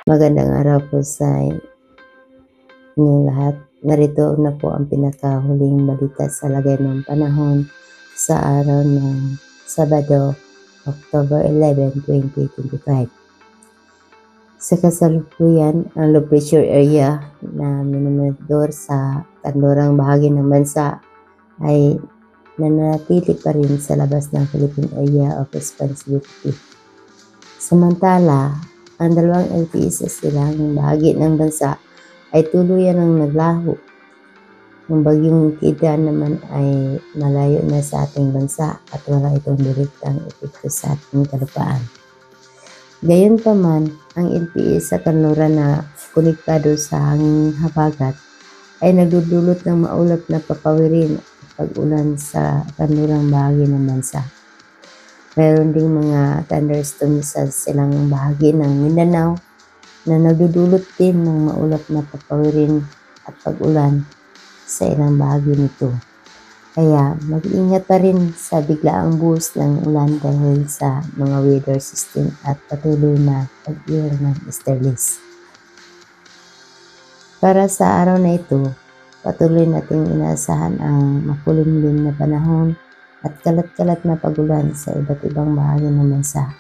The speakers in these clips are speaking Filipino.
Magandang araw po sa inyong lahat. Narito na po ang pinakahuling balita sa lagay ng panahon sa araw ng Sabado, October 11, 2025. Sa kasalukuyan, ang low pressure area na minumonitor sa kanlurang bahagi ng bansa ay nananatili pa rin sa labas ng Philippine Area of Responsibility. Samantala, ang dalawang LPS sa silangang bahagi ng bansa ay tuluyan ng naglaho. Ang bagyong Kida naman ay malayo na sa ating bansa at wala itong direktang epekto sa ating kalupaan. Gayunpaman, ang LPS sa kanluran na konektado sa hanging habagat ay nagdudulot ng maulap na papawirin at pag-ulan sa kanlurang bahagi ng bansa. Mayroon ding mga thunderstorms sa silangang bahagi ng Mindanao na nagdudulot din ng maulap na papawirin at pag-ulan sa ilang bahagi nito. Kaya mag-ingat pa rin sa biglaang buhos ng ulan dahil sa mga weather system at patuloy na pag-iwan ng easterlies. Para sa araw na ito, patuloy nating inaasahan ang makulimlim na panahon at kalat-kalat na pag-ulan sa iba't ibang bahagi ng bansa.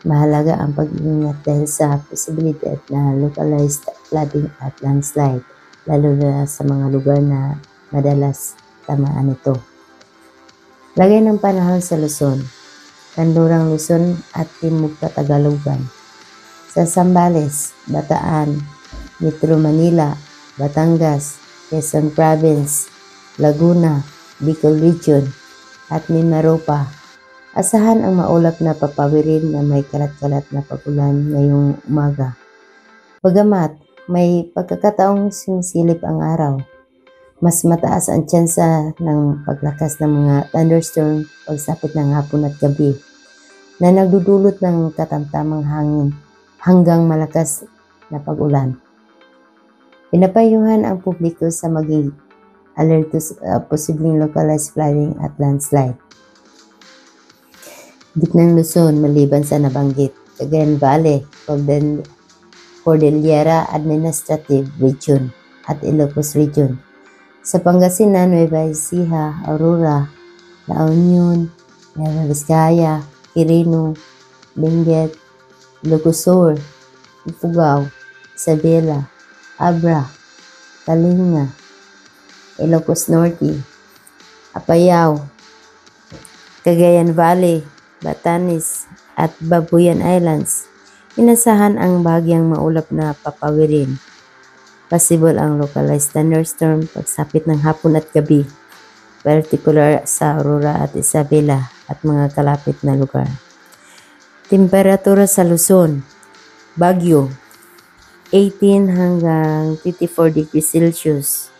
Mahalaga ang pag-iingat dahil sa posibilidad na localized flooding at landslide, lalo na sa mga lugar na madalas tamaan ito. Lagay ng panahon sa Luzon, Kanlurang Luzon at Timog Katagalogan. Sa Zambales, Bataan, Metro Manila, Batangas, Quezon Province, Laguna, Bicol Region, at Mimaropa. Asahan ang maulap na papawirin na may kalat-kalat na pag-ulan ngayong umaga. Bagamat may pagkakataong sumisilip ang araw, mas mataas ang tsansa ng paglakas ng mga thunderstorm pagsapit ng hapon at gabi na nagdudulot ng katamtamang hangin hanggang malakas na pag-ulan. Pinapayuhan ang publiko sa maging alerto sa posibleng localized flooding at landslide. Gitnang Luzon maliban sa nabanggit, Cagayan Valley, Cordillera Administrative Region at Ilocos Region. Sa Pangasinan, Nueva Ecija, Aurora, La Union, Nueva Vizcaya, Quirino, Benguet, Ilocos Sur, Ifugao, Isabela, Abra, Kalinga, Ilocos Norte, Apayao, Cagayan Valley, Batanes at Babuyan Islands. Inasahan ang bahagyang maulap na papawirin. Possible ang localized thunderstorm pagsapit ng hapon at gabi, particular sa Aurora at Isabela at mga kalapit na lugar. Temperatura sa Luzon, Baguio, 18 hanggang 54 degrees Celsius.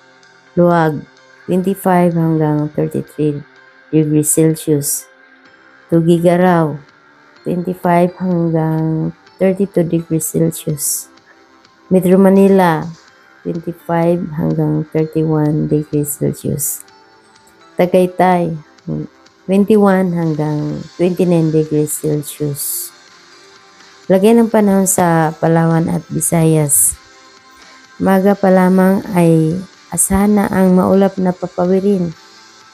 Luag, 25 hanggang 33 degrees Celsius. Tugigaraw, 25 hanggang 32 degrees Celsius. Metro Manila, 25 hanggang 31 degrees Celsius. Tagaytay, 21 hanggang 29 degrees Celsius. Lagay ng panahon sa Palawan at Visayas. Maga pa lamang ay asahan na ang maulap na papawirin.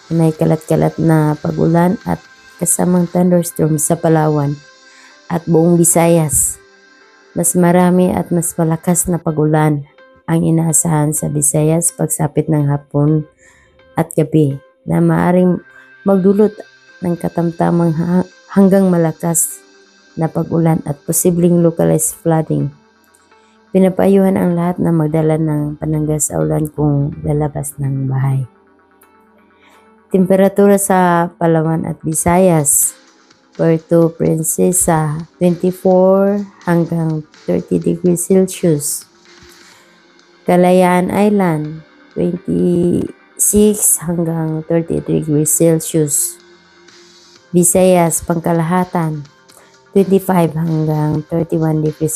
May kalat-kalat na pag-ulan at kasamang thunderstorm sa Palawan at buong Visayas. Mas marami at mas malakas na pag-ulan ang inaasahan sa Visayas pagsapit ng hapon at gabi na maaaring magdulot ng katamtamang hanggang malakas na pag-ulan at posibleng localized flooding. Pinapayuhan ang lahat na magdala ng panangga sa ulan kung lalabas ng bahay. Temperatura sa Palawan at Visayas, Puerto Princesa, 24 hanggang 30 degrees Celsius. Kalayaan Island, 26 hanggang 30 degrees Celsius. Visayas, Pangkalahatan, 25 hanggang 31 degrees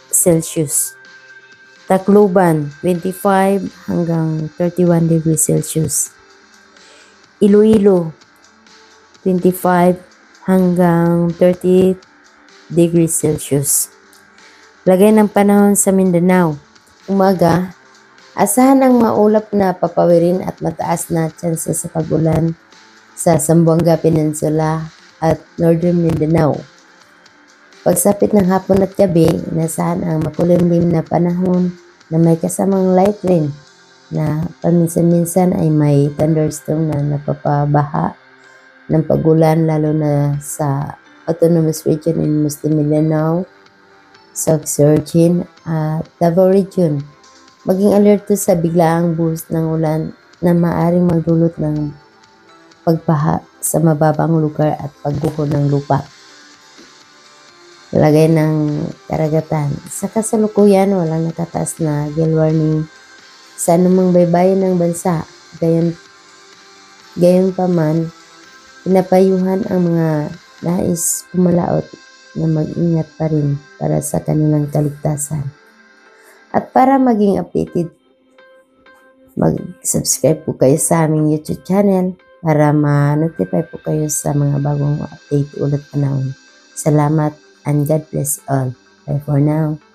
Celsius. Tacloban, 25 hanggang 31 degrees Celsius. Iloilo, 25 hanggang 30 degrees Celsius. Lagay ng panahon sa Mindanao. Umaga, asahan ang maulap na papawirin at mataas na tsansa sa pag-ulan sa Zamboanga Peninsula at Northern Mindanao. Pagsapit ng hapon at gabi, inasahan ang makulimlim na panahon na may kasamang light rain na paminsan-minsan ay may thunderstorm na napapabaha ng pag-ulan lalo na sa Autonomous Region in Muslim Mindanao, South Surgeon at Davao Region. Maging alerto sa biglaang buhos ng ulan na maaring magdulot ng pagbaha sa mababang lugar at pagguho ng lupa. Lagay ng karagatan. Sa kasalukuyan, walang nakataas na gale warning sa anumang baybayin ng bansa. Gayon pa man, pinapayuhan ang mga nais pumalaot na mag-ingat pa rin para sa kanilang kaligtasan. At para maging updated, mag-subscribe po kayo sa aming YouTube channel para ma-notify po kayo sa mga bagong update ulit panahon. Salamat and God bless all. Bye for now.